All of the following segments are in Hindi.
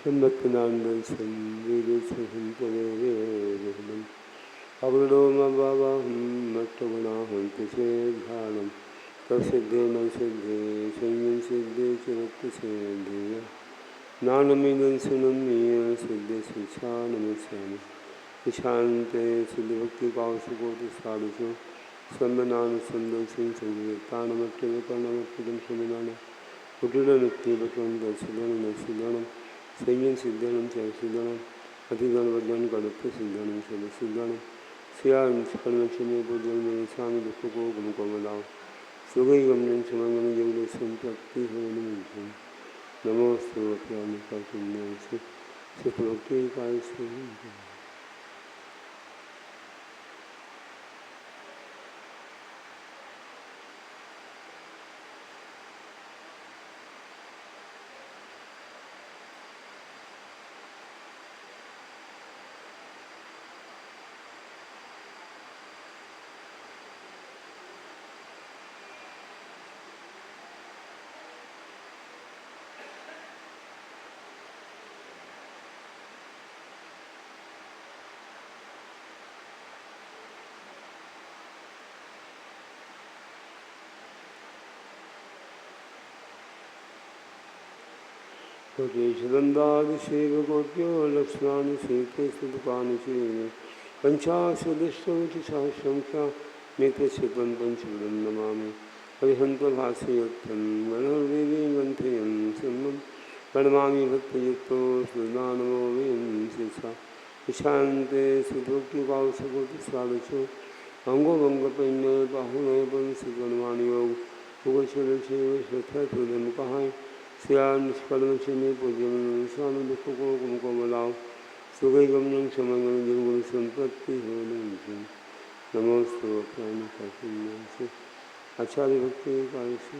Shanmatanandan Sandhya Sahantavedanam Avadoma Bhavaham Mattavanaham Tasedhanam Tasidena Siddhi Sanyam Siddhi Chiratta Siddhiya Nanamidan Sunamiya Siddhi Sichanamasyami Ishante Siddhi Bhakti Kausakoti Sadhu Sammanana Sandal Singh Sangitanamattava Karnamattam Samanana Uttara Bhakwan Siddhanam Siddhanam Sayan Siddhanam Chai Siddhanam Adhidan Vajan Gadapta Siddhanam Sada Siddhanam Siyam Siddhanam Bhujan Swami Dukko Gumukamala Sugai Gamjan Samangana Yoga Sampakti Havanam Namastu Apyami Kakinam Sipakti Kaisi Kodeshadandadi Seva Gopyo Lakshmani Sita Sudhukani Seva Panchasudishtamati Sahasramkya Mitra Chitam Panchavidan Namami Arihanta Bhasiyattam Manarvivi Gantayam Simmam Pranamami Bhattayuto Sudhanamo Vim Sisa Ishante Sudhukti Vausakoti Sadhacho Ango Vanga Panya Bahunay Pansikanmani Yog Pugachara Shiva Shatha Tudam Kahai Siyam Spadamachini Pujam Swami Dukko Gumukamala Sugai Gamjam Samangan Jungul Sampatti Hodam Namastu Apyami Kakinam Acharya Bhakti Kaisi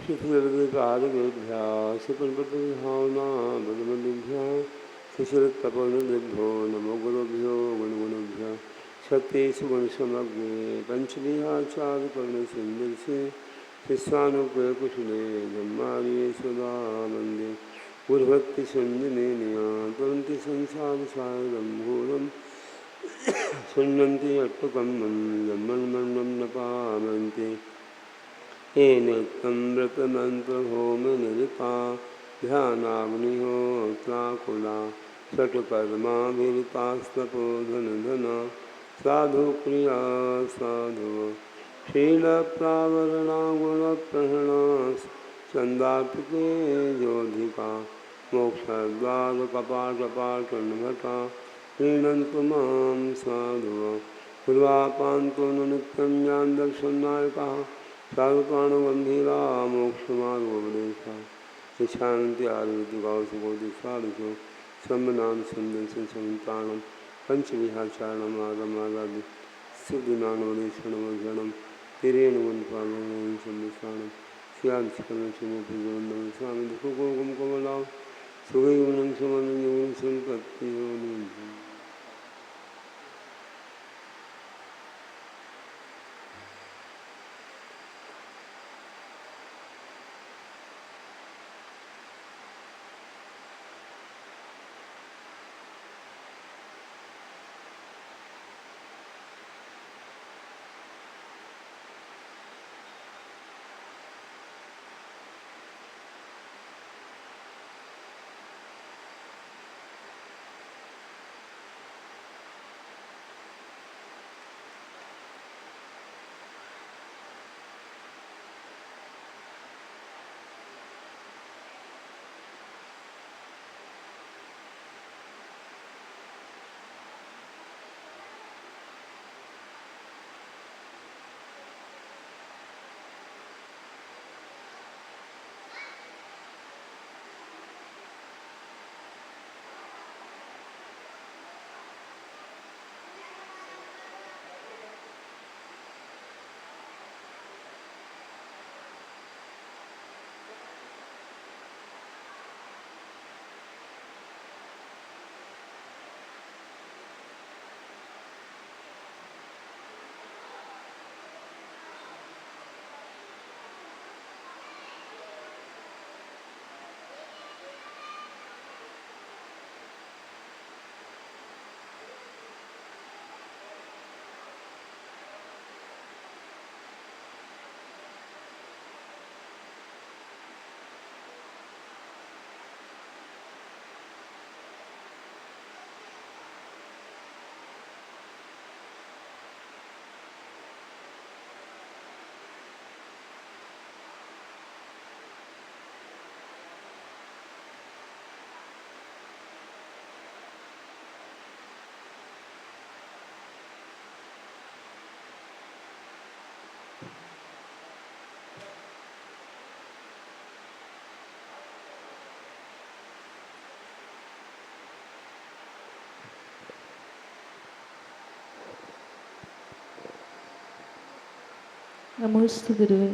Shikharvikaradvibhya Shikarpatavibhavna Bhadamadibhya Shishirattapanadibhyo Namo Gurubhyo Gungunabhya Shakti Sugansamagye Panchadihacharyakarna Sindharse Siswanukya Kushale Dhammari Sudhamande Gurubhakti Sanjaneniya Taranti Sansara Saradam Ghuram Sunnanti Atpakamam Dhammanmanam Napamanti Enettamratamantrahoma Dhyanagnihotlakula Satkarma Viripastapodhanadhana Sadhu Kriya Sadhu Srila Pravarana Guna Prahanas Chandatike Jodhika Mokshadvada Kapata Srinantamam Sadhu Purvapanto Nanityam Yandakshanayaka Sarvapana Gandhira Mokshamarvadesha Nishanti Arviti Gausakoti Sadhu Sammanan Sandhan Sansantanam Panchavihacharanam Agamadadi Siddhinanavadeshanam Janam Tirenuvan Palanam Sandhasanam Siyadhiskanam Sumapujandam Swami Dukko Gumukamala Sugayunam Samanam Yunam Sampatti Yonam नमोस्तु गुरुवे।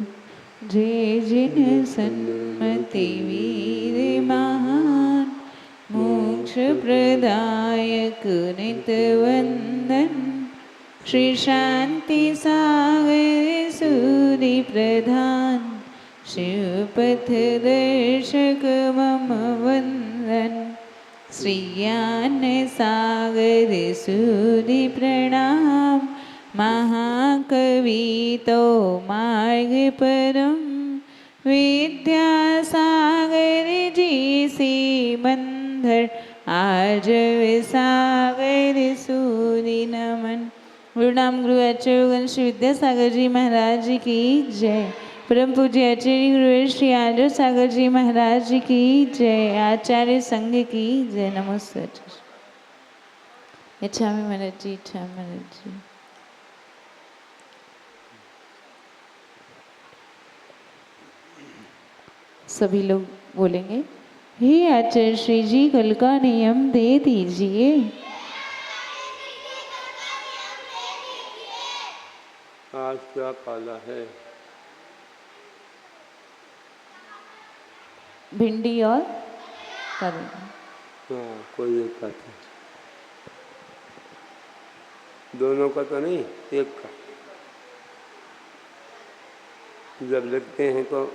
जय जिन सन्मति वीर महान, मोक्ष प्रदायक नित वंदन, श्री शांति सागर सूरि प्रधान, शिवपथ दर्शक मम वंदन, श्री ज्ञान सागर सूरि प्रणाम, महाकवि तो मार्ग परम, विद्यासागर जी सी बंधर, आज सागर सूरि नमन। गुरुनाम गुरु आचार्य श्री विद्यासागर जी महाराज की जय। परम पूज्य आचार्य गुरु श्री आर्य सागर जी महाराज की जय। आचार्य संघ की जय। नमस्ते आचार्य। इच्छामि महाराज जी, इच्छामि महाराज जी। सभी लोग बोलेंगे, हे आचार्य श्री जी कल का नियम दे दीजिए। आज क्या पाला है? भिंडी और करेला। हाँ, कोई एक का था, दोनों का तो नहीं, एक का। जब लिखते हैं तो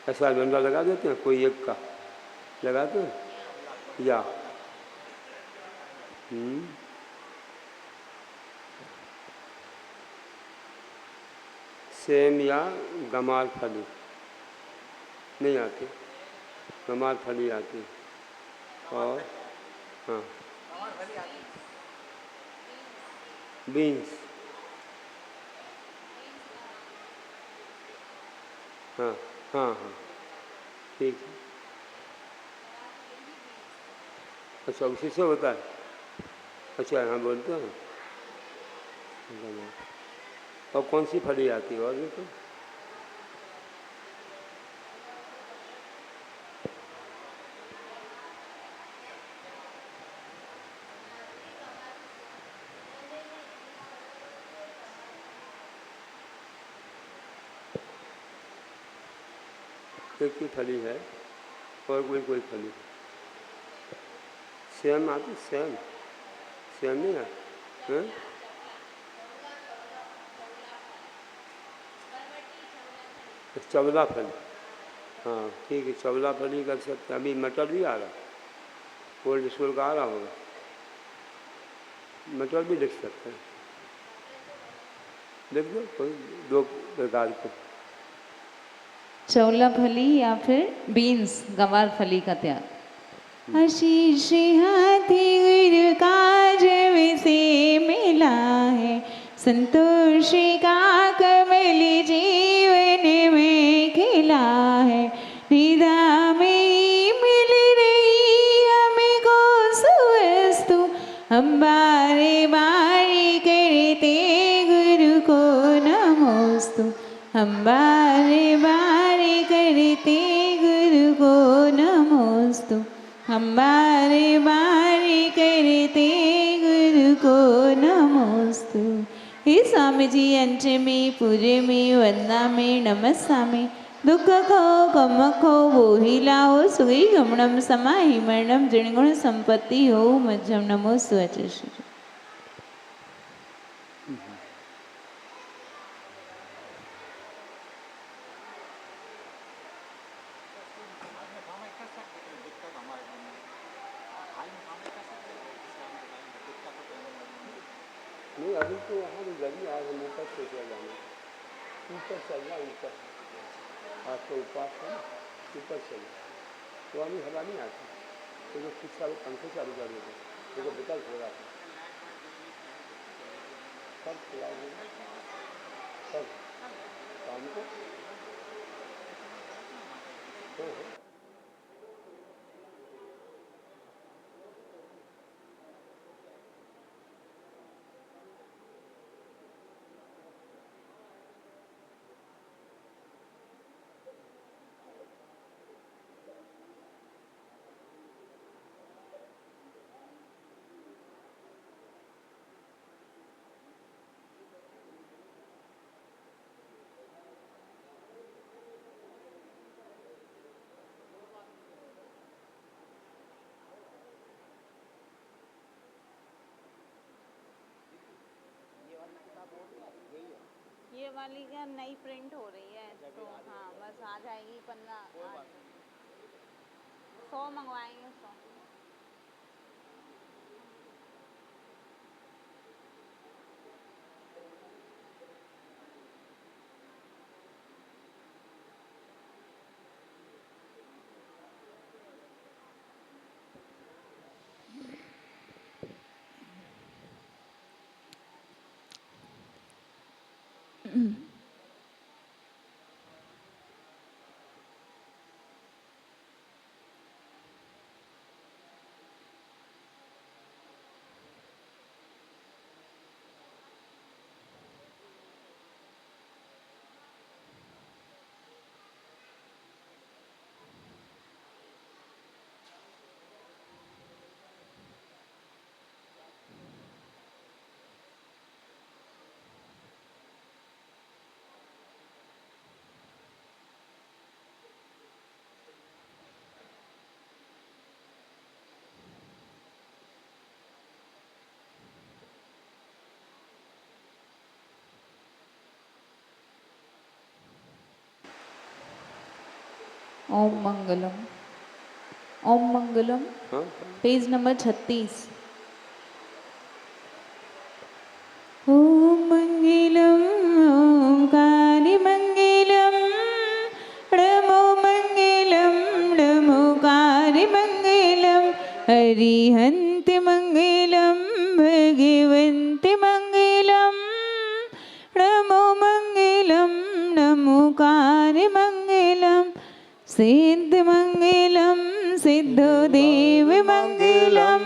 ऐसा डंडा लगा देते हैं, कोई एक का लगाते हैं या सेम या गमार फली नहीं आती, गमार फली आती। और हाँ, बीन्स, हाँ हाँ हाँ, ठीक है। अच्छा, उसी से होता है। अच्छा, हाँ बोलते हैं। और कौन सी फली आती है और भी तो? एक ही फली है और कोई फली सेम आती? सेम सेम नहीं आती है? चवला फली, हाँ ठीक है, चवला फली कर सकते हैं। अभी मटर भी आ रहा, ओल्ड स्कूल का आ रहा होगा, मटर भी लिख सकते हैं। लिख दो कोई दो प्रकार के, चौला फली या फिर बीन्स, गंवार फली का त्याग। आशीष हाथी गुरु काज से मिला है, संतोष का कमल जीवन में खिला है। निदा में मिल रही हमें को सुवस्तु, हम बारे बारे करते गुरु को नमोस्तु, हम बारे बारे करते गुरु को नमोस्तु, हम बारे बारे करते गुरु को नमोस्तु। हे स्वामी जी अंचमी पूजे में वंदा में नमस्सामी, दुख खो कम खो वो ही लाओ, सुगी गमणम समाहि मरणम जणगुण संपत्ति हो मध्यम। नमो आचार्य श्री। नहीं अभी तो वहाँ भी लगी, आज हम ऊपर से क्या जाना, ऊपर चल रहा ऊपर, आज तो उपवास है ना, ऊपर चल तो अभी हवा नहीं आती, तो जो कुछ साल पंखे चालू कर देते, देखो विकल्प हो रहा था, सब खिलाओ सब काम को। वाली क्या नई प्रिंट हो रही है, तो हाँ बस आ जाएगी 15। 100 मंगवाएंगे 100। ओम मंगलम। ओम मंगलम। हाँ पेज नंबर 36। ओम मंगलम ओंकारि मंगलम नमो मंगलम नमोकारि मंगलम अरिहंत मंगलम भगवंत मंगलम नमो मंगलम नमोकारि मंगलम सिद्ध मंगलम सिद्धो देव मंगलम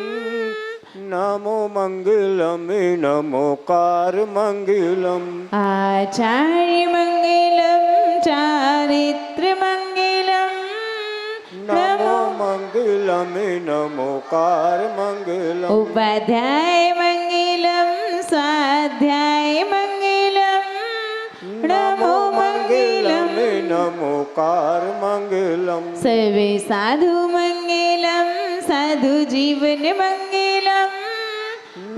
नमो मंगलम नमोकार मंगलम आचार्य मंगलम चारित्र मंगलम नमो मंगलम नमोकार मंगलम उपाध्याय मंगलम स्वाध्याय मंगलम नमो मंगलम नमोकार मंगलम सर्वे साधु मंगलम साधु जीवन मंगलम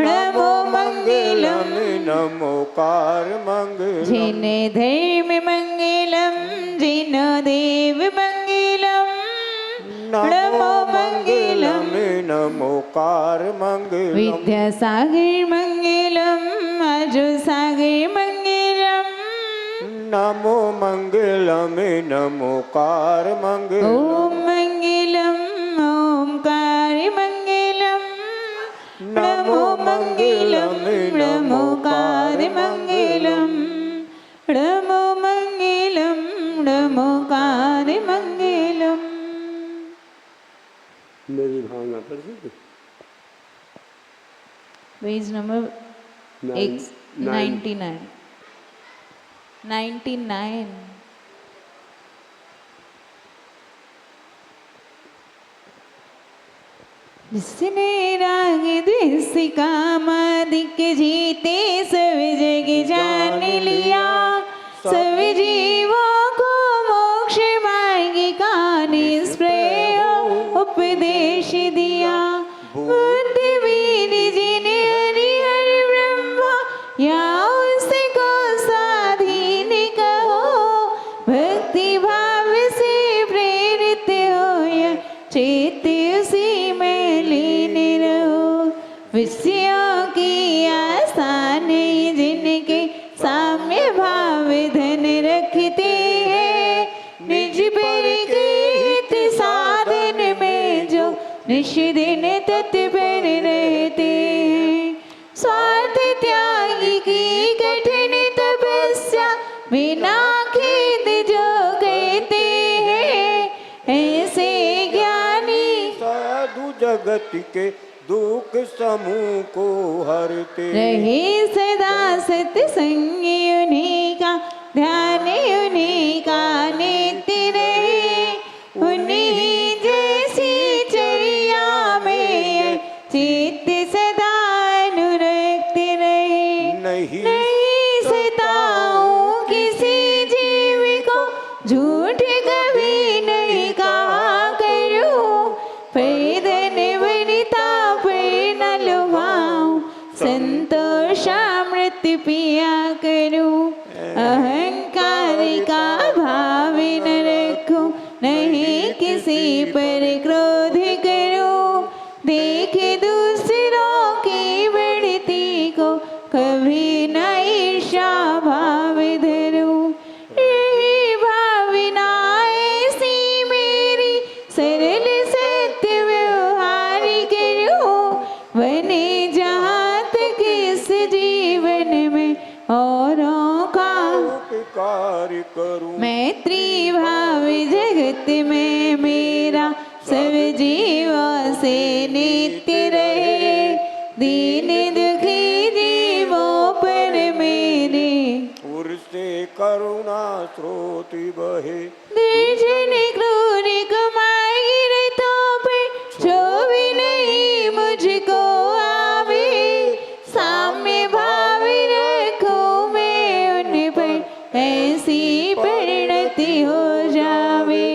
नमो मंगलम नमोकार मंगलम जिन धर्म मंगलम जिन देव मंगलम नमो मंगलम नमोकार मंगलम विद्यासागर मंगलम अजो सागर मंगलम नमो मंगलम नमोकार मंगलम ओम मंगलम ओंकार मंगलम नमो मंगलम नमोकार मंगलम नमो मंगलम नमोकार मंगलम। मेरी भावना पर पेज नंबर 99। जिसने राग द्वेष कामादिक जीते सब जग जान लिया सब जीवों को मोक्ष मार्ग का निष्प्रय उपदेश दिया बुद्धिवीर जिन्हें हरि हरि ब्रह्मा या उसको स्वाधीन कहो भक्ति भाव से प्रेरित हो या चित्त उसी में लीन रहो विषयों की आशा नहीं जिनके साम्य भाव धन रखते हैं निज पर के हित साधन में जो निष्दिन तत्पर रहते हैं स्वार्थ त्याग की कठिन तपस्या बिना खेद जो कहते हैं ऐसे ज्ञानी साधु जगत के दुख समूह को हरते रहे सदा सत्संग उन्हीं का ध्यान उन्हीं का नित्य रहे उन्हीं जैसी चर्या में चित्त सदा अनुरक्त रहे नहीं सताऊं किसी जीव को झूठ कभी नहीं कहा करूं पैदन वनिता पर न लुभाऊं संतोषामृत पिया करूं कार्य करूं। मैत्री भाव जगत में मेरा सब जीवों से नित्य रहे। दीन दुखी जीवों पर मेरे उर से करुणा स्रोत बहे। दर्शन क्रूर कुमार तो पे जो भी नहीं मुझको आवे। साम्य भाव रखूं मैं उन पर ऐसी परिणति हो जावे।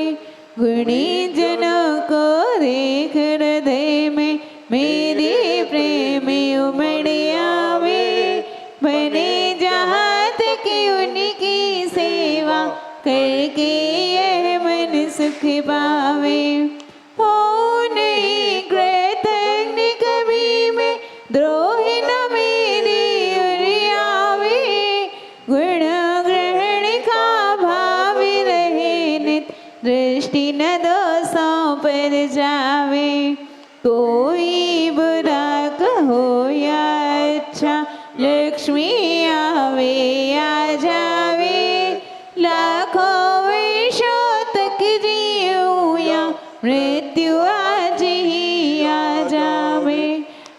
गुणी जनों को देख हृदय में मेरे प्रेम उमड़ आवे। बने जहाँ तक उनकी सेवा करके यह मन सुख पावे। हो नहीं कृतज्ञ कभी मैं द्रोही न मेरी ओर आवे। गुण ग्रहण का भाव रहे नित दृष्टि न दोषों पर जावे। कोई बुरा कहो या अच्छा लक्ष्मी आवे आ जावे। लाखों वर्षों तक जीऊं या मृत्यु आज ही आ जावे।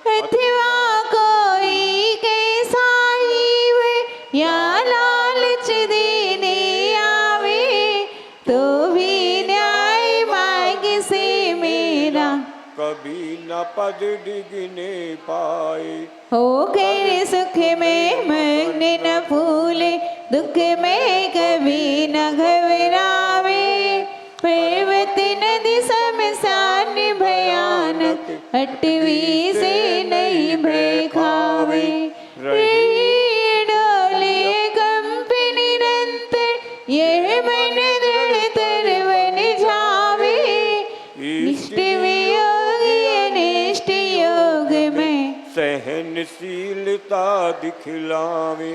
अथवा कोई कैसा ही वे या लालच देने आवे। तो भी न्याय मार्ग से मेरा कभी न पद डिगने पाए। होकर सुख में मन न फूले दुख में कभी न घबरावे। पर्वत नदी शमशान भयानक अटवी से नहीं भय खावे। डोले कंप निरंतर यह मन दृढ़तर बन जावे। इष्ट वियोगी अनिष्ट योग में सहनशीलता दिखलावे।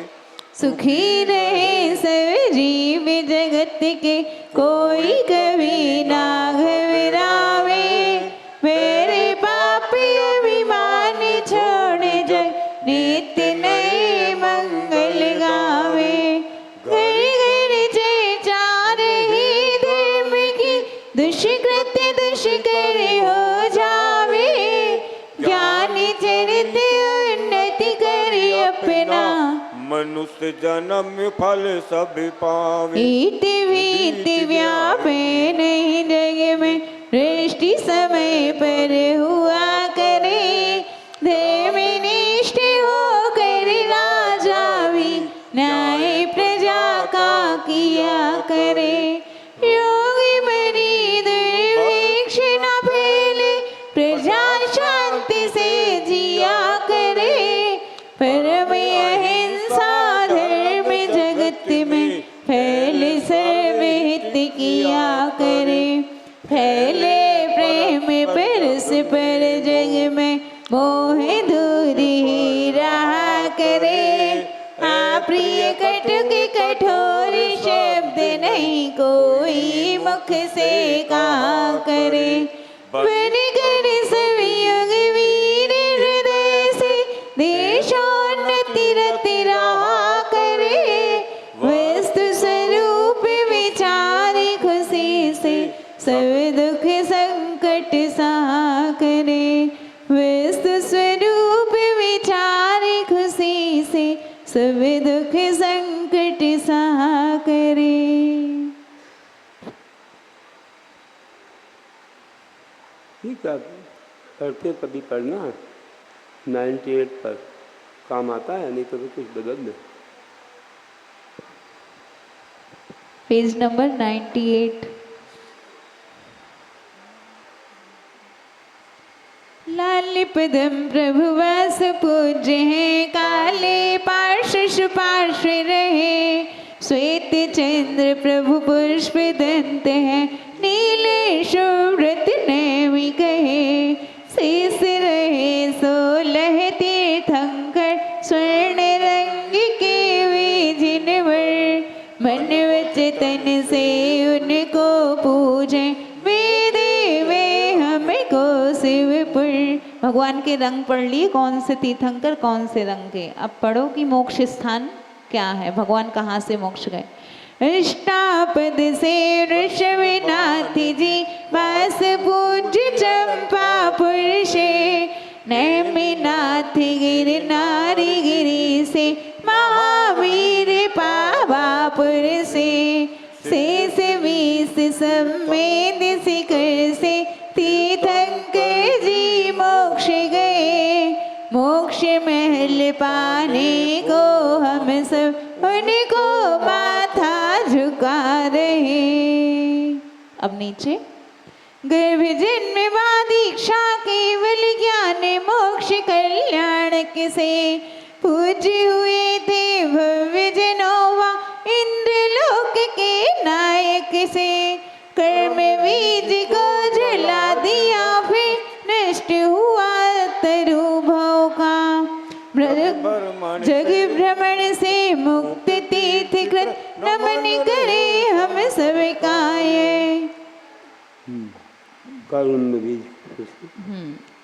सुखी रहे सब जीव जगत के कोई कभी ना घबरावे। मेरे पापी अभिमान छोड़ जग नित्य नए मंगल गावे। घर घर चर्चा रही धर्म की दुष्कृत्य दुष्कर हो जावे। ज्ञानी चरित उन्नति कर अपना मनुष्य जन्म फल सब पावे। ईट वीत व्यापे नहीं जग में दृष्टि समय पर हुआ करे। धर्मनिष्ठ होकर राजा भी न्याय प्रजा का किया करे। योगी बड़ी दुर्भिक्ष न फैले प्रजा शांति से जिया करे। परम अहिंसा धर्म जगत में फैले सर्वहित किया करे। फैले प्रेम परस्पर जग में मोह दूर ही रहा करे। प्रिय कटुक कठोर शब्द नहीं कोई मुख से कहा करे। बन कर सभी युग वीर हृदय से देशोन्नति रति रहा करे। वस्तु स्वरूप विचार खुशी से सब दुख संकट सहा करे। वस्तु स्वरूप विचार खुशी से सब दुख संकट सहा करे। ठीक है, करते कभी करना 98 पर काम आता है, नहीं तो भी कुछ बदल दे। Page number 98। लाल पदम प्रभुवास पूज्य है। काले पार्श्व सुपार्श्व रहे। श्वेत चंद्र प्रभु पुष्प दंत है। नीले शुभ्रत नैमी कहे। शेष रहे 16 तीर्थंकर स्वर्ण रंग के वे जिनवर। मन वचन से उनको पूजें वे देवे हमको शिवपुर। भगवान के रंग पढ़ लिए, कौन से तीर्थंकर कौन से रंग के। अब पढ़ो कि मोक्ष स्थान क्या है, भगवान कहाँ से मोक्ष गए। अष्टापद से ऋषभनाथ जी वास पूज्य चंपापुर से, नैमिनाथ गिर नारी गिरी से महावीर पावापुर से, शेष विष समेत शिखर से तीर्थंकर जी मोक्ष गए। मोक्ष महल पाने को हम सब उनको माथा झुका रहे। अब नीचे, गर्भ जन्म दीक्षा केवल ज्ञान मोक्ष कल्याण से, पूज्य हुए थे भव्य जनोवा इंद्रलोक के नायक से। कर्म बीज को जला दिया फिर नष्ट हुआ तरु भव का, जग भ्रमण से मुक्त तीर्थ कृत नमन करे हम सब काय। करुण बीज।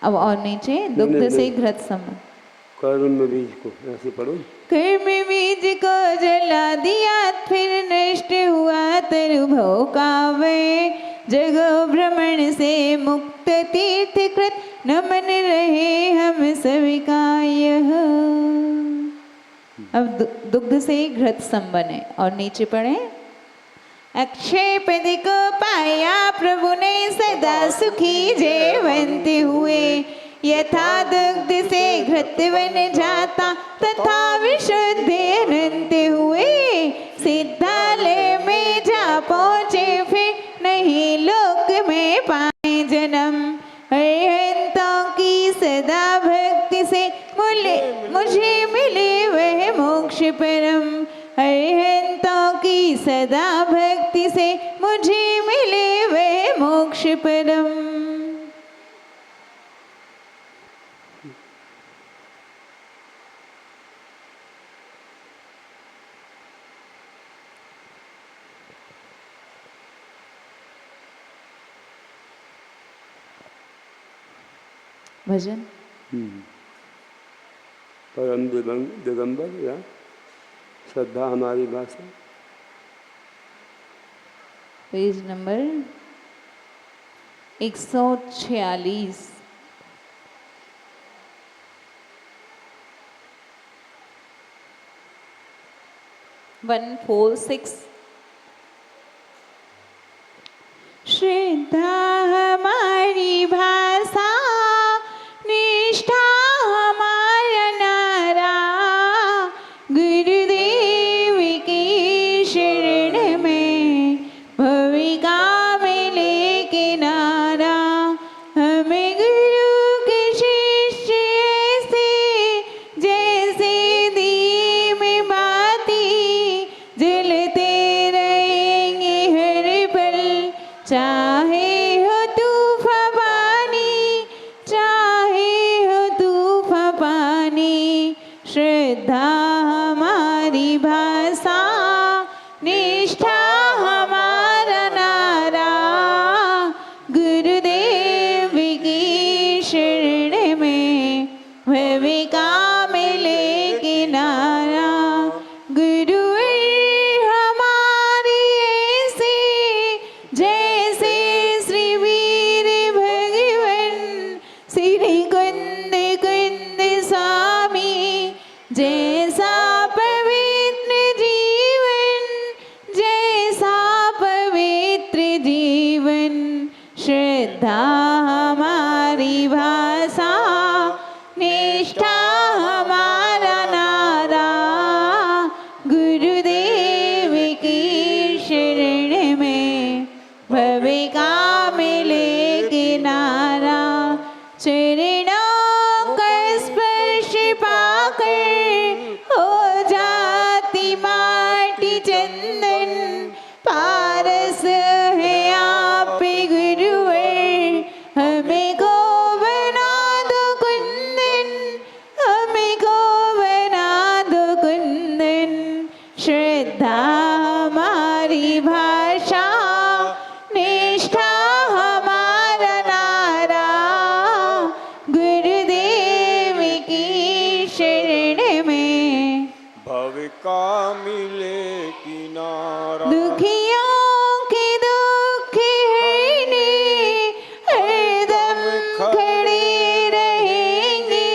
अब और नीचे, दुग्ध से घृत सम, कर्म बीज को ऐसे पढ़ो। कर्म बीज को जला दिया फिर नष्ट हुआ तरु भव का वै, जग भ्रमण से मुक्त तीर्थ कृत नमन रहे हम सभी का यह। अब दुग्ध से घृत सम बने और नीचे पढ़े, अक्षय पद को पाया प्रभु ने सदा सुखी जयवंत हुए, यथा दुग्ध से घृत बन जाता तथा विशुद्ध अनंत हुए। सिद्धालय में जा पहुँचे फिर नहीं लोक में पाए जन्म, अरिहंतों की सदा भक्ति से मुझे मिले वह मोक्ष परम। अरिहंतों की सदा भक्ति से मुझे मिले वह मोक्ष परम। भजन परम दिगंबर या श्रद्धा हमारी भाषा, पेज नंबर 146। श्रद्धा हमारी भाषा, निष्ठा हमारा नारा, गुरुदेव की शरण में भविका में लेके नारा। हमें गुरु के शिष्य ऐसे जैसे दिए में बाती, जलते रहेंगे हर पल, चाहे हो तूफान पानी, चाहे हो तूफान पानी। श्रद्धा हमारी भाषा, निष्ठा हमारा नारा, गुरुदेव की शरण में भविका में लेके नारा। गुरु हमारी ऐसे जैसे श्री वीर भगवन श्री कुंद कुंद स्वामी, जैसा पवित्र जीवन, जैसा पवित्र जीवन। श्रद्धा हमारी भाषा, निष्ठा हमारा नारा, गुरुदेव की शरण में भविका में लेके नारा। चरणों का स्पर्श पाकर हो जाती माटी चंदन, पारस है आप गुरुवर, हमें को बना दो कुंदन, हमें को बना दो कुंदन। श्रद्धा हमारी भाषा, निष्ठा हमारा नारा, गुरुदेव की शरण में भविका तुम्हारा। दुखियों के दुख हरने हरदम खड़े रहेंगे,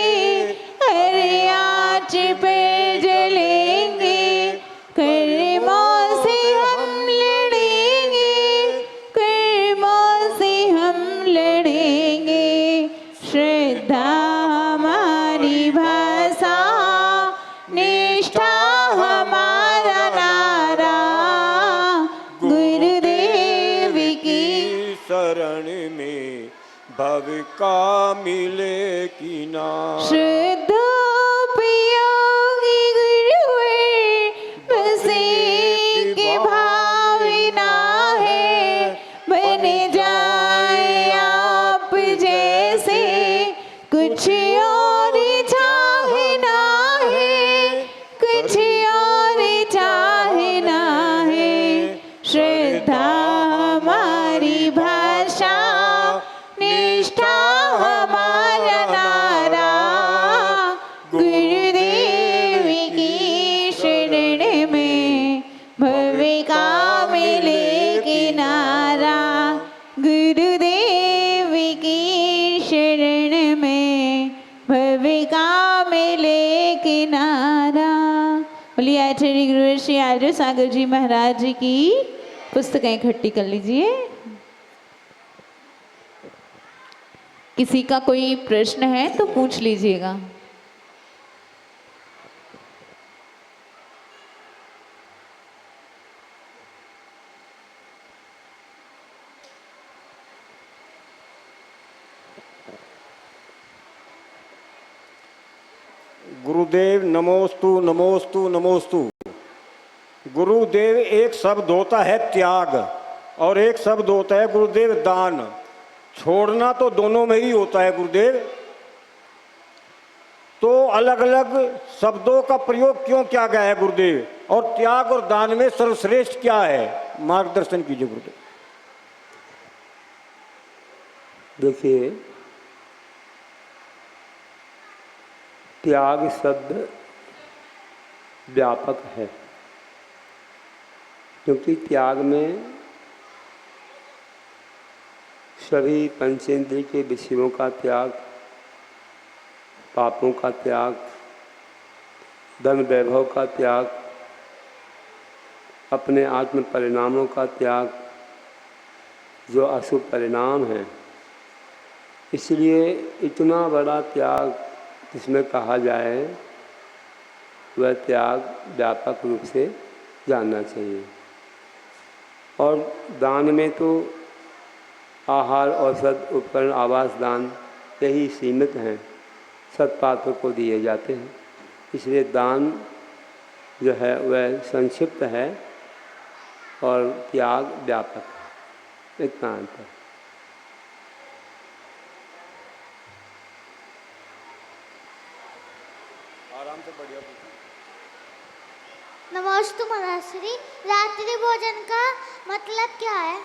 हर आँच पर जलेंगे, कर्मों से हम लड़ेंगे, कर्मों से हम लड़ेंगे। श्रद्धा हमारी भाषा, निष्ठा हमारा नारा, गुरुदेव की शरण में भव का मिले किनारा। शुद्ध उपयोगी गुरुवर बसे के भावना है, बन जाए आप जैसे कुछ और चाहना है, कुछ और चाहना है। श्रद्धा हमारी भाषा, निष्ठा हमारा नारा, गुरुदेव की शरण में भव का मिले किनारा, गुरुदेव की शरण में भव का मिले किनारा। बोलिए आचार्य गुरुवर श्री आर्य सागर जी महाराज जी की पुस्तकें इकट्ठी कर लीजिए। किसी का कोई प्रश्न है तो पूछ लीजिएगा। गुरुदेव नमोस्तु नमोस्तु नमोस्तु। गुरुदेव एक शब्द होता है त्याग और एक शब्द होता है गुरुदेव दान। छोड़ना तो दोनों में ही होता है गुरुदेव, तो अलग अलग शब्दों का प्रयोग क्यों किया गया है गुरुदेव, और त्याग और दान में सर्वश्रेष्ठ क्या है, मार्गदर्शन कीजिए गुरुदेव। देखिए, त्याग शब्द व्यापक है, क्योंकि त्याग में सभी पंचेंद्रिय के विषयों का त्याग, पापों का त्याग, धन वैभव का त्याग, अपने आत्म परिणामों का त्याग, जो अशुभ परिणाम हैं। इसलिए इतना बड़ा त्याग जिसमें कहा जाए, वह त्याग व्यापक रूप से जानना चाहिए। और दान में तो आहार, औषध, उपकरण, आवास दान यही सीमित हैं, सत्पात्र को दिए जाते हैं। इसलिए दान जो है वह संक्षिप्त है और त्याग व्यापक है, इतना अंतर। आराम से बढ़िया। नमोस्तु महाराज। रात्रि भोजन का मतलब क्या है?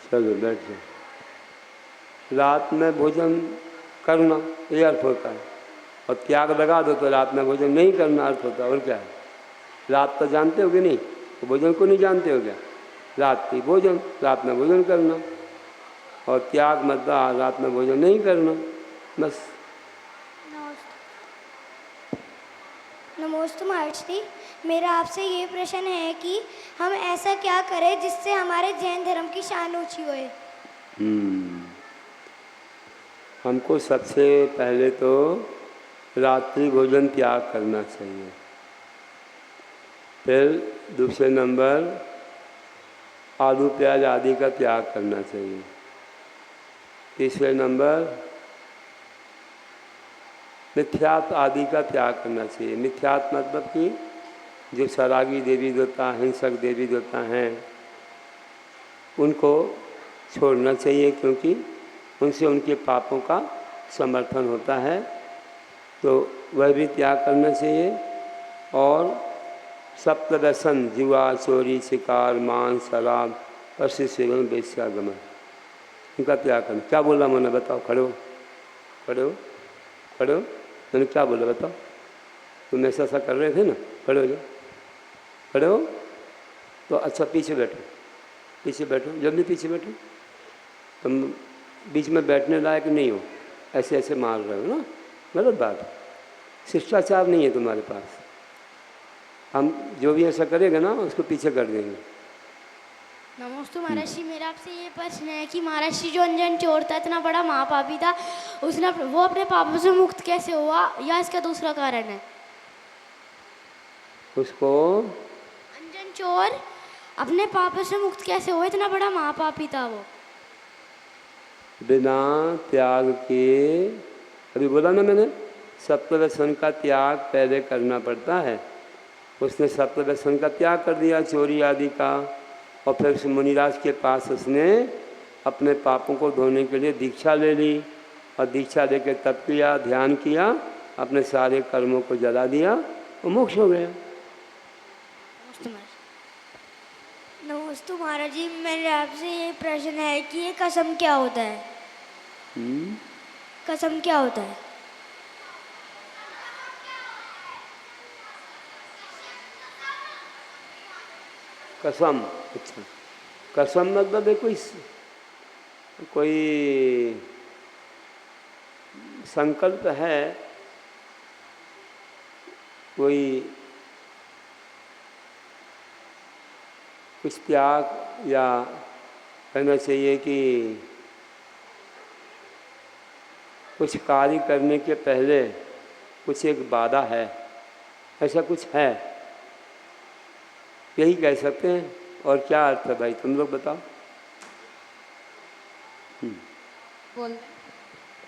चलो बैठ जाओ। रात में भोजन करना ये अर्थ होता है, और त्याग लगा दो तो रात में भोजन नहीं करना अर्थ होता है। और क्या है? रात तो जानते हो कि नहीं, तो भोजन को नहीं जानते हो क्या? रात की भोजन, रात में भोजन करना, और त्याग मतलब रात में भोजन नहीं करना, बस। नमोस्तु महर्षि, मेरा आपसे ये प्रश्न है कि हम ऐसा क्या करें जिससे हमारे जैन धर्म की शान ऊंची होए? हमको सबसे पहले तो रात्रि भोजन त्याग करना चाहिए। फिर दूसरे नंबर आलू प्याज आदि का त्याग करना चाहिए। तीसरे नंबर मिथ्यात्व आदि का त्याग करना चाहिए। मिथ्यात्व मतलब कि जो सरागी देवी देवता, हिंसक देवी देवता हैं, उनको छोड़ना चाहिए, क्योंकि उनसे उनके पापों का समर्थन होता है, तो वह भी त्याग करना चाहिए। और सप्तव्यसन, जुआ, चोरी, शिकार, मांस, शराब, पशु सेवन, वेश्यागमन, इनका त्याग करना। क्या बोला मैंने, बताओ? खड़े हो, खड़े हो, खड़े हो। मैंने क्या बोला बताओ? तुम ऐसा कर रहे थे ना, खड़े हो जाओ। खड़े हो तो अच्छा पीछे बैठो, पीछे बैठो, जल्दी पीछे बैठो। तुम बीच में बैठने लायक नहीं हो, ऐसे ऐसे मार रहे हो ना, गलत बात है, शिष्टाचार नहीं है तुम्हारे पास। हम जो भी ऐसा करेगा ना उसको पीछे कर देंगे। नमोस्तु महाराज जी, मेरा आपसे ये प्रश्न है कि महाराज जी जो अनजान चोर था, इतना बड़ा महापापी था, उसने वो अपने पापों से मुक्त कैसे हुआ, या इसका दूसरा कारण है? उसको अनजान चोर अपने पापों से मुक्त कैसे हुआ, इतना बड़ा महापापी था वो? बिना त्याग के, अभी बोला ना मैंने, सप्तव्यसन का त्याग पहले करना पड़ता है। उसने सप्तव्यसन का त्याग कर दिया, चोरी आदि का, और फिर उस मुनिराज के पास उसने अपने पापों को धोने के लिए दीक्षा ले ली, और दीक्षा लेकर तप किया, ध्यान किया, अपने सारे कर्मों को जला दिया और मोक्ष हो गया। नमोस्तु महाराज जी, मेरे आपसे ये प्रश्न है कि ये कसम क्या होता है? कसम क्या होता है? कसम, अच्छा, कसम मतलब है कोई संकल्प है, कोई कुछ त्याग, या कहना चाहिए कि कुछ कार्य करने के पहले कुछ एक वादा है, ऐसा कुछ है, यही कह सकते हैं। और क्या अर्थ है भाई, तुम लोग बताओ। बोल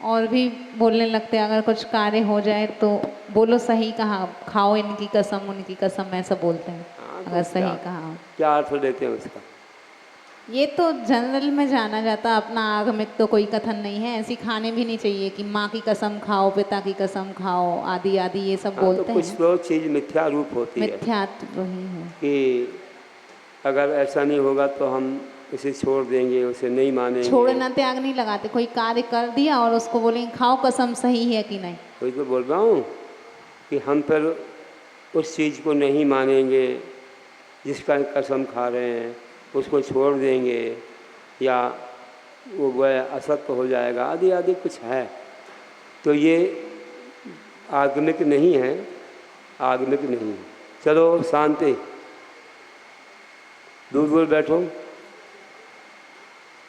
और भी बोलने लगते हैं, अगर कुछ कार्य हो जाए तो बोलो सही कहा, खाओ इनकी कसम उनकी कसम, ऐसा बोलते हैं। हाँ, तो अगर सही कहा, क्या अर्थ देते हैं उसका? ये तो जनरल में जाना जाता, अपना आगमिक तो कोई कथन नहीं है। ऐसी खाने भी नहीं चाहिए कि माँ की कसम खाओ, पिता की कसम खाओ, आदि आदि ये सब बोलते तो कुछ हैं। तो चीज़ मिथ्या रूप होती है, मिथ्यात्व ही है कि अगर ऐसा नहीं होगा तो हम इसे छोड़ देंगे, उसे नहीं मानेंगे। छोड़ना त्याग नहीं लगाते, कोई कार्य कर दिया और उसको बोलेंगे खाओ कसम, सही है कि नहीं। वही तो बोल रहा हूँ कि हम फिर उस चीज़ को नहीं मानेंगे जिसका कसम खा रहे हैं, उसको छोड़ देंगे, या वो वह असत्य हो जाएगा, आदि आदि कुछ है। तो ये आगमिक नहीं है, आगमिक नहीं है। चलो शांति, दूर दूर बैठो,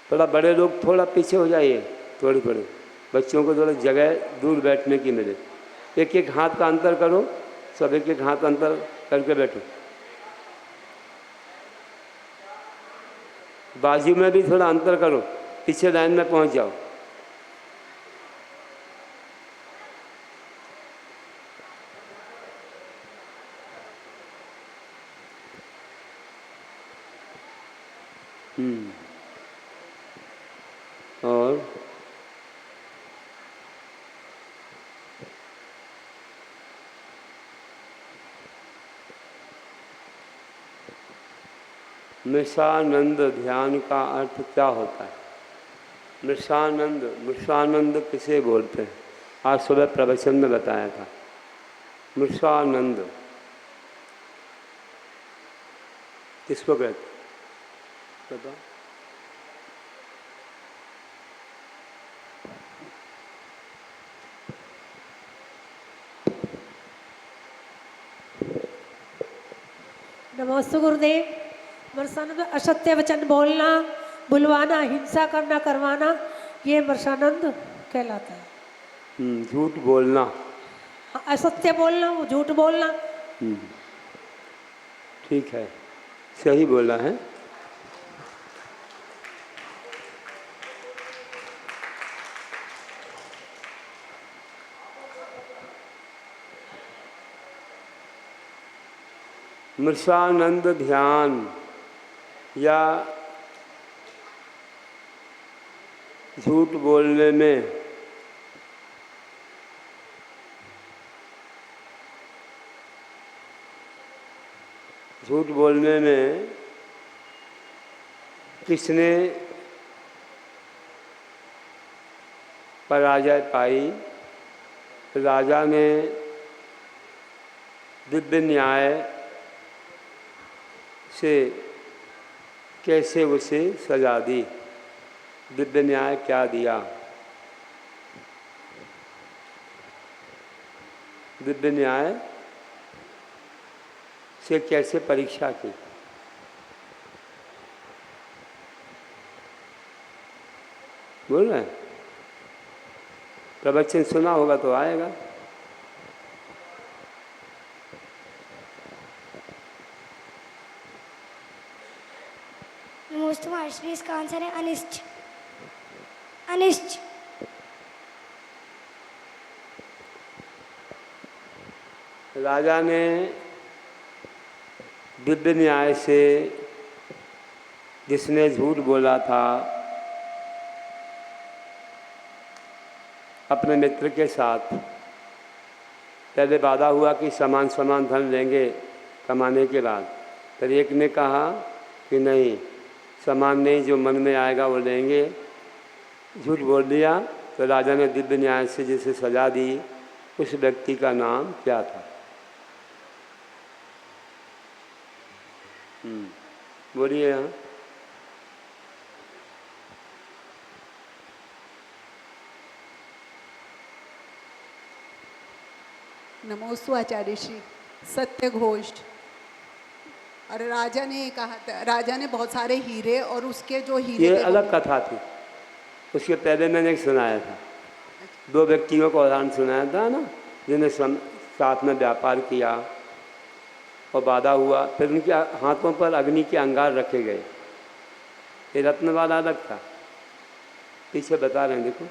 थोड़ा बड़े लोग थोड़ा पीछे हो जाइए, थोड़े थोड़े बच्चों को थोड़ा जगह दूर बैठने की मिले। एक एक हाथ का अंतर करो, सब एक एक हाथ अंतर करके बैठो। बाजू में भी थोड़ा अंतर करो, पीछे लाइन में पहुंच जाओ। और मृषानंद ध्यान का अर्थ क्या होता है? मृषानंद, मृषानंद किसे बोलते हैं? आज सुबह प्रवचन में बताया था। मृषानंद किसको कहते हैं बताओ? नमस्ते गुरुदेव। मृषानंद असत्य वचन बोलना, बुलवाना, हिंसा करना, करवाना, ये मृषानंद कहलाता है। झूठ बोलना, असत्य बोलना, वो झूठ बोलना। ठीक है, सही बोला है। मृषानंद ध्यान या झूठ बोलने में किसने पराजय पाई? राजा ने दिव्य न्याय से कैसे उसे सजा दी, दिव्य न्याय क्या दिया, दिव्य न्याय से कैसे परीक्षा की। बोल रहे हैं, प्रवचन सुना होगा तो आएगा। नमोस्तु महर्षि, इसका आंसर है अनिष्ट। अनिष्ट। राजा ने दिव्य न्याय से जिसने झूठ बोला था अपने मित्र के साथ, पहले वादा हुआ कि समान समान धन लेंगे कमाने के बाद, फिर एक ने कहा कि नहीं समान नहीं, जो मन में आएगा वो लेंगे, झूठ बोल दिया। तो राजा ने दिव्य न्याय से जिसे सजा दी उस व्यक्ति का नाम क्या था? बोलिए। यहाँ नमोस्तु आचार्य श्री। सत्य घोष। और राजा ने कहा था, राजा ने बहुत सारे हीरे और उसके जो हीरे ये थे अलग कथा थी, उसके पहले मैंने एक सुनाया था, दो व्यक्तियों को उदाहरण सुनाया था ना, जिन्हें साथ में व्यापार किया और वादा हुआ, फिर उनके हाथों पर अग्नि के अंगार रखे गए। ये रत्न वाला अलग था, पीछे बता रहे हैं देखो।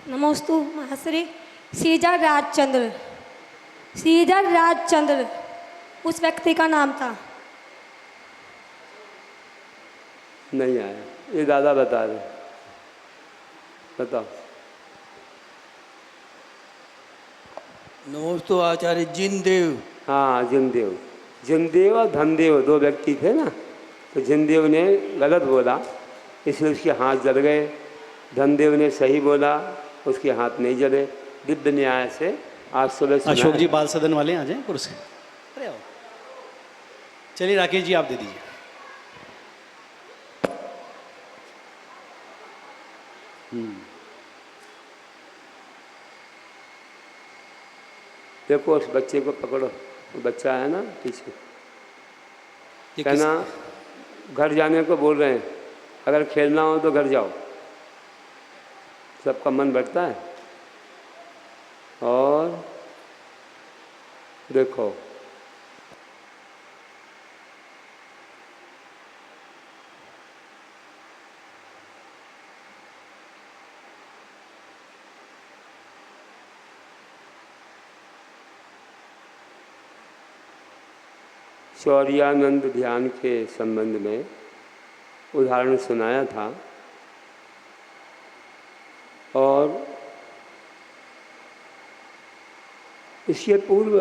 नमोस्तु महर्षि। सीजर राजचंद्र, सीजर राजचंद्र उस व्यक्ति का नाम था। नहीं आया, ये दादा बता रहे, बताओ। नमोस्तु आचार्य जिनदेव। हाँ जिनदेव, जिनदेव और धनदेव दो व्यक्ति थे ना, तो जिनदेव ने गलत बोला इसलिए उसके हाथ जल गए, धनदेव ने सही बोला उसके हाथ नहीं जले। दिव्य न्याय से आज सुबह अशोक जी बाल सदन वाले आ जाएं कुर्सी। अरे आओ, चलिए राकेश जी आप दे दीजिए। देखो उस बच्चे को पकड़ो, वो बच्चा है ना पीछे, कहना घर जाने को बोल रहे हैं, अगर खेलना हो तो घर जाओ। सबका मन बढ़ता है। और देखो शौर्यानंद ध्यान के संबंध में उदाहरण सुनाया था, और इसके पूर्व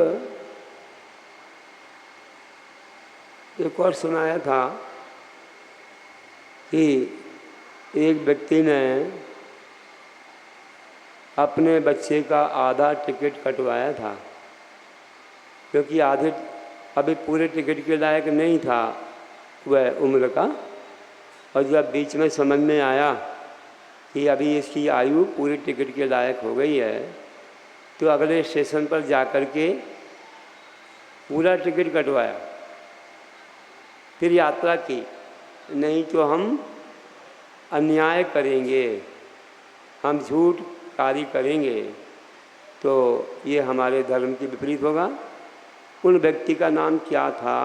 एक और सुनाया था कि एक व्यक्ति ने अपने बच्चे का आधा टिकट कटवाया था, क्योंकि आधे अभी पूरे टिकट के लायक नहीं था वह उम्र का, और जब बीच में समझ में आया कि अभी इसकी आयु पूरी टिकट के लायक हो गई है, तो अगले स्टेशन पर जाकर के पूरा टिकट कटवाया, फिर यात्रा की। नहीं तो हम अन्याय करेंगे, हम झूठ कार्य करेंगे, तो ये हमारे धर्म के विपरीत होगा। उन व्यक्ति का नाम क्या था?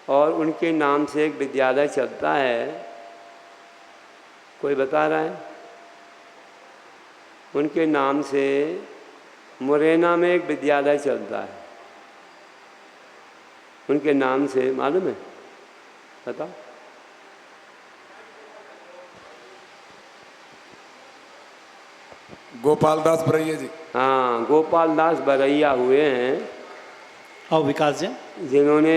और उनके नाम से एक विद्यालय चलता है, कोई बता रहा है? उनके नाम से मुरैना में एक विद्यालय चलता है, उनके नाम से, मालूम है? बताओ। गोपाल दास बरैया जी। हाँ, गोपाल दास बरैया हुए हैं, और विकास जी जिन्होंने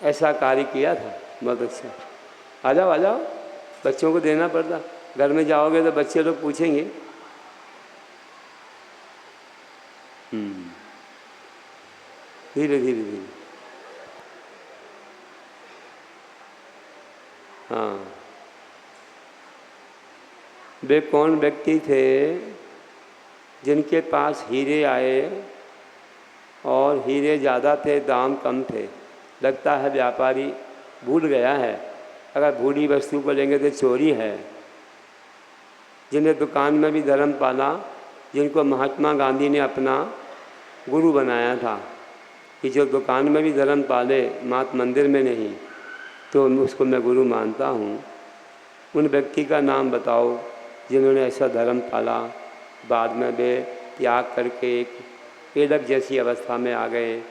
ऐसा कार्य किया था। बहुत अच्छा, आ जाओ आ जाओ, बच्चों को देना पड़ता, घर में जाओगे तो बच्चे लोग पूछेंगे। धीरे धीरे धीरे। हाँ, वे कौन व्यक्ति थे जिनके पास हीरे आए और हीरे ज़्यादा थे, दाम कम थे? लगता है व्यापारी भूल गया है। अगर भूली वस्तु को लेंगे तो चोरी है। जिन्हें दुकान में भी धर्म पाला, जिनको महात्मा गांधी ने अपना गुरु बनाया था कि जो दुकान में भी धर्म पाले, मात मंदिर में नहीं, तो उसको मैं गुरु मानता हूँ। उन व्यक्ति का नाम बताओ जिन्होंने ऐसा धर्म पाला, बाद में वे त्याग करके एक पेड़क जैसी अवस्था में आ गए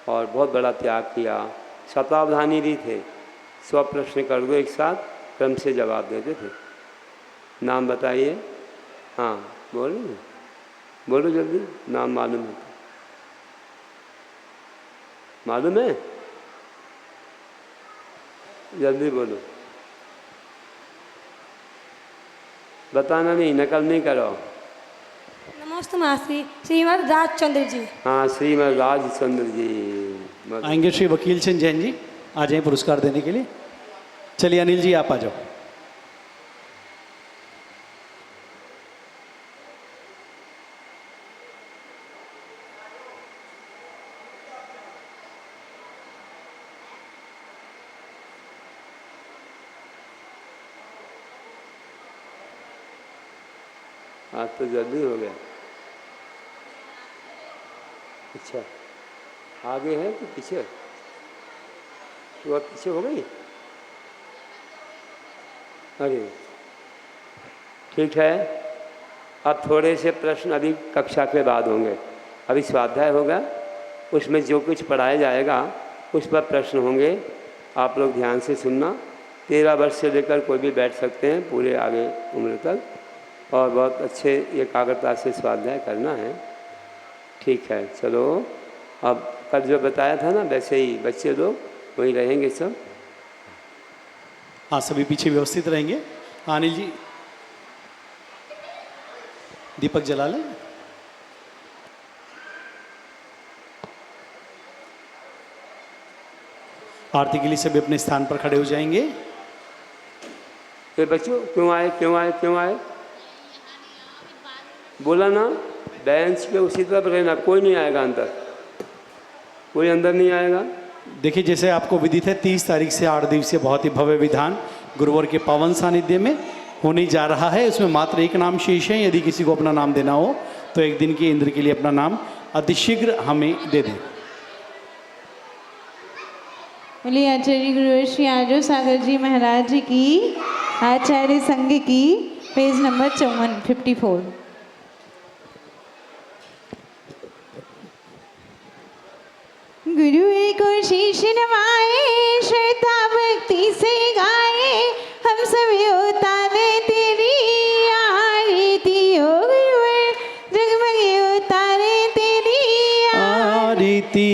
और बहुत बड़ा त्याग किया। शतावधानी भी थे। 100 प्रश्न कर दो एक साथ, क्रम से जवाब देते थे। नाम बताइए। हाँ बोलो, बोलो जल्दी, नाम मालूम है? मालूम है? जल्दी बोलो, बताना नहीं, नकल नहीं करो। नमस्ते मासी, श्रीमद राजचंद्र जी। हाँ, श्रीमद राजचंद्र जी। आएंगे श्री वकील चंद जैन जी, आ जाए पुरस्कार देने के लिए। चलिए अनिल जी आप आ जाओ। आज तो जल्दी हो गया। अच्छा, आगे है कि पीछे? तो अब पीछे हो गई? अरे ठीक है, अब थोड़े से प्रश्न अभी कक्षा के बाद होंगे। अभी स्वाध्याय होगा, उसमें जो कुछ पढ़ाया जाएगा उस पर प्रश्न होंगे। आप लोग ध्यान से सुनना। 13 वर्ष से लेकर कोई भी बैठ सकते हैं, पूरे आगे उम्र तक, और बहुत अच्छे एकाग्रता से स्वाध्याय करना है। ठीक है, चलो। अब कल जो बताया था ना, वैसे ही बच्चे लोग वहीं रहेंगे सब। हाँ, सभी पीछे व्यवस्थित रहेंगे। अनिल जी दीपक जला लें। आरती के लिए सभी अपने स्थान पर खड़े हो जाएंगे। तो बच्चों क्यों आए, क्यों आए, क्यों आए? बोला ना, बेंच पे उसी तरफ रहना, कोई नहीं आएगा अंदर, कोई अंदर नहीं आएगा। देखिए, जैसे आपको विदित है, 30 तारीख से 8 दिवसीय बहुत ही भव्य विधान गुरुवर के पावन सानिध्य में होने जा रहा है। उसमें मात्र एक नाम शेष है। यदि किसी को अपना नाम देना हो तो एक दिन के इंद्र के लिए अपना नाम अतिशीघ्र हमें दे दें। बोलिए आचार्य गुरु श्री आर्य सागर जी महाराज जी की, आचार्य संघ की, पेज नंबर 54। गुरु को शीश नवाए, श्रद्धा भक्ति से गाए, हम सभी उतारे तेरी आरती। हो गुरुवर जगमगे उतारे तेरी आरती।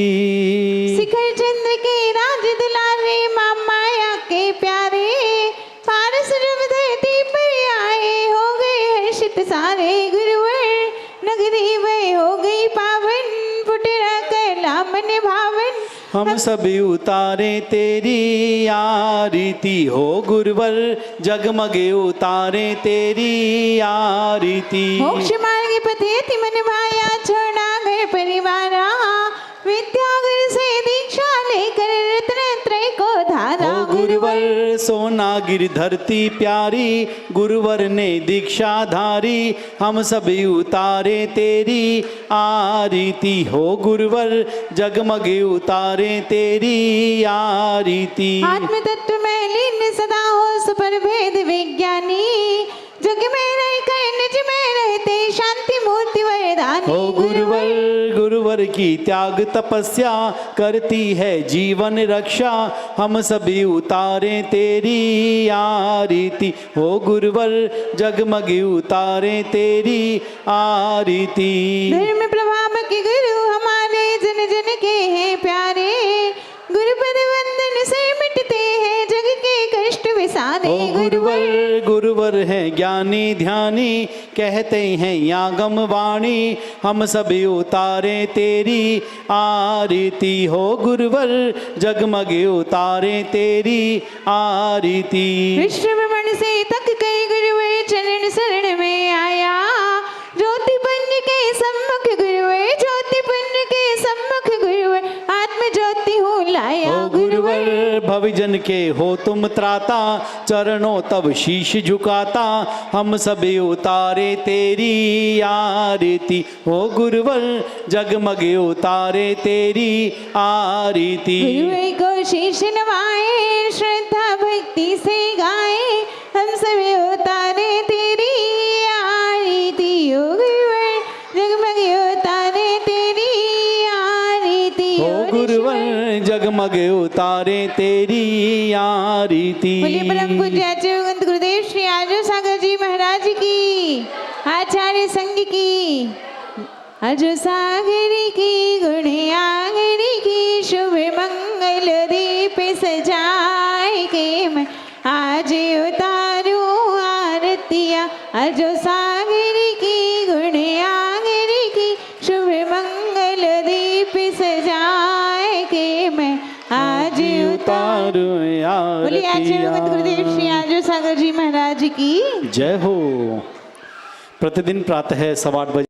शिखर चंद्र के राज दुलारे, माँ माया के प्यारे, पारस रव धरती पर आए, हो गए हर्षित सारे। गुरुवर नगरी वह हो गई पावन, फुटरा कैला मन भावन। हम सभी उतारे तेरी आरती। हो गुरुवर जगमगे उतारे तेरी आरती। मोक्ष मार्ग पथेति मन भाया, छोड़ा घर परिवारा, विद्या गुरु से दीक्षा लेकर रत्न त्रय को धारा। हो गुरुवर सोना गिर धरती प्यारी, गुरुवर ने दीक्षा धारी, हम सभी उतारे तेरी आरती। हो गुरुवर जगमगे उतारे तेरी आरती। आत्म तत्व में लीन सदा हो सुपर भेद विज्ञानी, जग में रहकर निज में रहते शांति मूर्ति वरदानी। हो गुरुवर गुरुवर की त्याग तपस्या, करती है जीवन रक्षा, हम सभी उतारे तेरी आरती। हो गुरुवर जगमगे उतारे तेरी आरती। धर्म प्रभाव के गुरु हमारे जन जन के हैं प्यारे, गुरुपद वंदन से मिटते हैं जग के कष्ट विसारे। गुरुवर गुरुवर है ज्ञानी ध्यानी, कहते हैं यागम वाणी, हम सभी उतारे तेरी आरती हो गुरुवर, जगमगे उतारे तेरी आरती। विश्व ब्रह्मांड से तक कर गुरुवर चरण शरण में आया, ज्योति पुंज के सम्मुख गुरुवर, ज्योति पुंज के सम्मुख गुरुवर, आत्म ज्योति हो लाया हो गुरुवर। भविजन के हो तुम त्राता, चरणों तब शीश झुकाता, हम सभी उतारे तेरी आरती हो गुरुवर, जगमगे उतारे तेरी आरती। गुरुवर को शीश नवाए, श्रद्धा भक्ति से गाए, हम सभी उतारे तेरी आरती हो गुरुवर, जगमगे उतारे तेरी आरती हो गुरुवर, जगमगे उतारे तेरी आरती। बोलिए परम पूज्य आचार्य गुरुदेव श्री आजो सागर जी महाराज की, आचार्य संघ की, आजो सागर की, गुण आगर की, शुभ मंगल दीप सजाए के मैं आज उतारू आरतिया। आजो सागर की, गुण आगर की, शुभ मंगल दीप सजाए के मैं आज उतारू। बोलिए आचार्य गुरुदेव श्री आजो सागर जी महाराज की जय हो। प्रतिदिन प्रातः 8:15 बजे